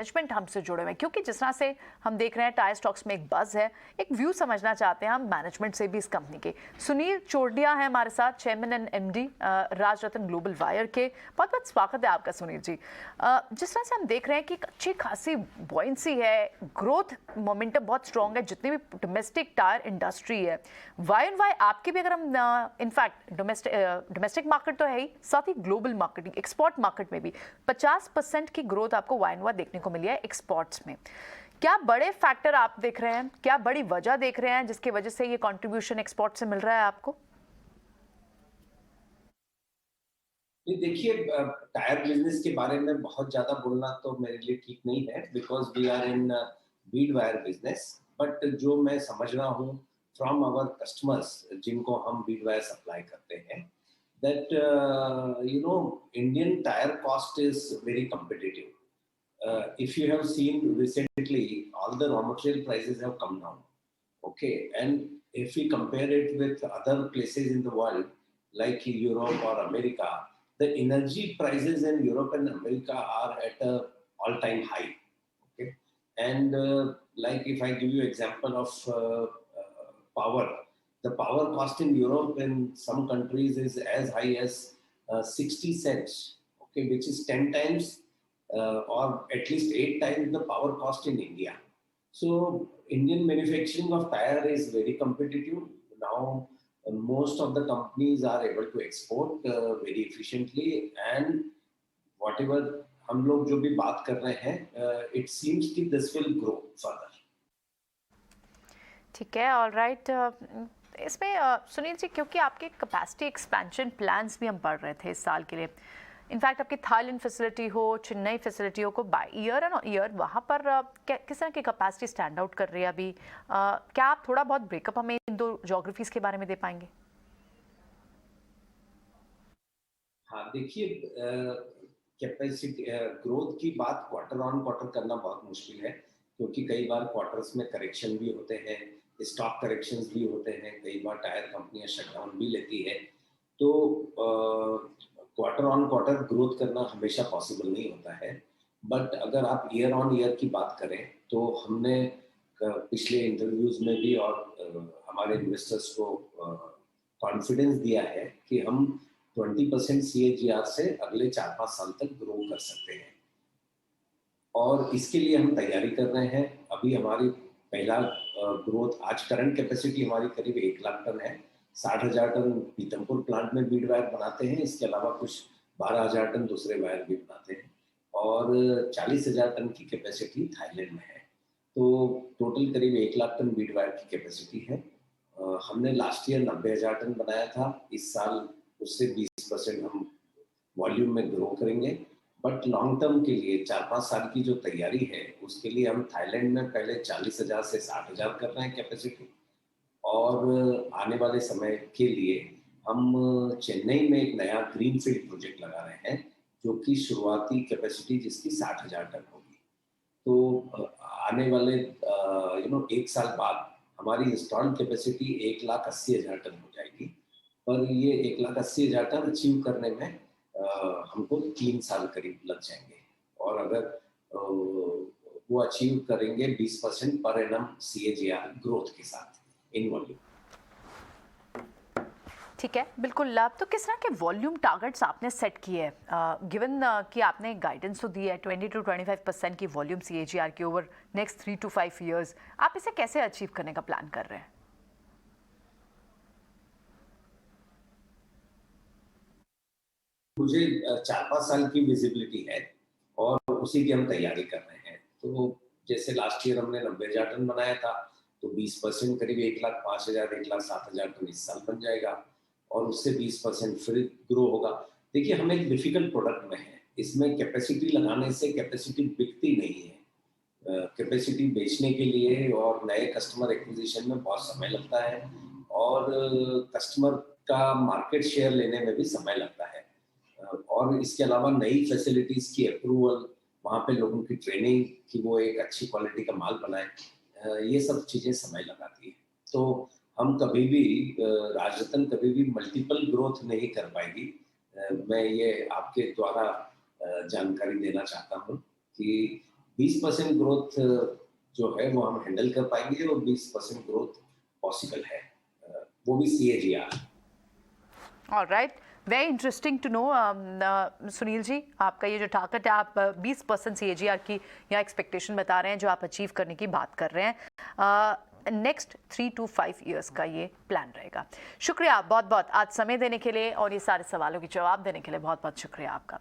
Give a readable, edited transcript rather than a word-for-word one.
Management हमसे जुड़े हुए हैं, क्योंकि जिस तरह से हम देख रहे हैं टायर स्टॉक्स में एक बज़ है, एक व्यू समझना चाहते हैं हम मैनेजमेंट से भी इस कंपनी के। सुनील चोरडिया है हमारे साथ, chairman and MD Rajratna global wire के। बहुत बहुत स्वागत है आपका सुनील जी। जिस तरह से हम देख रहे हैं कि एक अच्छी खासी बॉयंसी है, ग्रोथ मोमेंटम बहुत स्ट्रॉन्ग है, जितनी भी डोमेस्टिक टायर इंडस्ट्री है वाई एंड वाई आपकी भी, अगर हम इनफैक्ट डोमेस्टिक मार्केट तो है ही, साथ ही ग्लोबल मार्केटिंग एक्सपोर्ट मार्केट में भी 50% की ग्रोथ आपको वाई एंड वाई देखने को मिली है एक्सपोर्ट्स में। क्या बड़े फैक्टर आप देख रहे हैं, क्या बड़ी वजह देख रहे हैं जिसकी वजह से ये कंट्रीब्यूशन एक्सपोर्ट से मिल रहा है आपको? देखिए, टायर बिजनेस के बारे में बहुत ज्यादा बोलना तो मेरे लिए ठीक नहीं है, because we are in bead wire business. But जो मैं समझ रहा हूँ फ्रॉम आवर कस्टमर्स जिनको हम बीड वायर सप्लाई करते हैं, that Indian tyre cost is very competitive. If you have seen recently, all the raw material prices have come down. Okay, and if we compare it with other places in the world, like Europe or America, the energy prices in Europe and America are at a all-time high. Okay, and like if I give you example of power, the power cost in Europe in some countries is as high as 60 cents. Okay, which is 10 times or at least 8 times the power cost in India. So Indian manufacturing of tire is very competitive now. Most of the companies are able to export very efficiently, and whatever हम लोग जो भी बात कर रहे हैं, it seems कि this will grow further. ठीक है, ऑल राइट। इसमें सुनील जी, क्योंकि आपके कैपेसिटी एक्सपेंशन प्लान्स भी हम पढ़ रहे थे इस साल के लिए, इनफैक्ट आपकी थाईलैंड फैसिलिटी हो, चेन्नई फैसिलिटी हो, को बाय ईयर एंड ईयर वहाँ पर किस तरह की कैपेसिटी स्टैंड आउट कर रही है अभी? क्या आप थोड़ा बहुत ब्रेकअप हमें इन दो जोग्राफीज के बारे में दे पाएंगे? हाँ, देखिए, कैपेसिटी ग्रोथ की बात क्वार्टर ऑन क्वार्टर करना बहुत मुश्किल है, क्योंकि कई बार क्वार्टर्स में करेक्शन भी होते हैं, स्टॉक करेक्शंस भी होते हैं, कई बार टायर कंपनियां शटडाउन भी लेती है। तो क्वार्टर ऑन क्वार्टर ग्रोथ करना हमेशा पॉसिबल नहीं होता है। बट अगर आप ईयर ऑन ईयर की बात करें तो हमने पिछले इंटरव्यूज में भी और हमारे इन्वेस्टर्स को कॉन्फिडेंस दिया है कि हम 20% CAGR से अगले 4-5 साल तक ग्रो कर सकते हैं, और इसके लिए हम तैयारी कर रहे हैं। अभी हमारी पहला ग्रोथ, आज करंट कैपेसिटी हमारी करीब 1 लाख टन है। 60,000 टन पीतमपुर प्लांट में बीड वायर बनाते हैं, इसके अलावा कुछ 12,000 टन दूसरे वायर भी बनाते हैं, और 40,000 टन की कैपेसिटी थाईलैंड में है। तो टोटल करीब 1 लाख टन बीड वायर की कैपेसिटी है। हमने लास्ट ईयर 90,000 टन बनाया था, इस साल उससे 20% हम वॉल्यूम में ग्रो करेंगे। बट लॉन्ग टर्म के लिए 4-5 साल की जो तैयारी है, उसके लिए हम थाईलैंड में पहले 40,000 से 60,000 कर रहे हैं कैपेसिटी, और आने वाले समय के लिए हम चेन्नई में एक नया ग्रीनफील्ड प्रोजेक्ट लगा रहे हैं, जो कि शुरुआती कैपेसिटी जिसकी 60,000 टन होगी। तो आने वाले 1 साल बाद हमारी इंस्टॉल्ड कैपेसिटी 1,80,000 टन हो जाएगी, पर ये 1,80,000 टन अचीव करने में हमको 3 साल करीब लग जाएंगे, और अगर वो अचीव करेंगे 20% पर एनम CAGR ग्रोथ के साथ इन वॉल्यूम। ठीक है, बिल्कुल लाभ। तो किस तरह के वॉल्यूम टारगेट्स आपने सेट किए हैं, गिवन कि आपने गाइडेंस तो दी है 20 to 25% की वॉल्यूम CAGR की ओवर नेक्स्ट 3 to 5 ईयर्स, आप इसे कैसे अचीव करने का प्लान कर रहे हैं? मुझे 4-5 साल की विजिबिलिटी है, और उसी की हम तैयारी कर रहे हैं। तो जैसे लास्ट ईयर हमने 90,000 टन बनाया था, तो 20% करीब 1,05,000 1,07,000 टन इस साल बन जाएगा, और उससे 20% फिर ग्रो होगा। देखिए, हम एक डिफिकल्ट प्रोडक्ट में है, इसमें कैपेसिटी लगाने से कैपेसिटी बिकती नहीं है। कैपेसिटी बेचने के लिए और नए कस्टमर एक्विजिशन में बहुत समय लगता है, और कस्टमर का मार्केट शेयर लेने में भी समय लगता है, और इसके अलावा नई फैसिलिटीज की अप्रूवल, वहाँ पे लोगों की ट्रेनिंग कि वो एक अच्छी क्वालिटी का माल बनाए, ये सब चीज़ें समय लगाती है। तो हम कभी भी राजरत्न कभी भी मल्टीपल ग्रोथ नहीं कर पाएगी। मैं ये आपके द्वारा जानकारी देना चाहता हूँ कि 20% ग्रोथ जो है वो हम हैंडल कर पाएंगे और 20% ग्रोथ पॉसिबल है, वो भी CAGR। All right, very interesting to know. Sunil ji, आपका ये जो टारगेट है, आप 20% CAGR की या एक्सपेक्टेशन बता रहे हैं जो आप अचीव करने की बात कर रहे हैं। नेक्स्ट 3 to 5 ईयर्स का ये प्लान रहेगा। शुक्रिया बहुत बहुत आज समय देने के लिए और ये सारे सवालों के जवाब देने के लिए बहुत बहुत शुक्रिया आपका।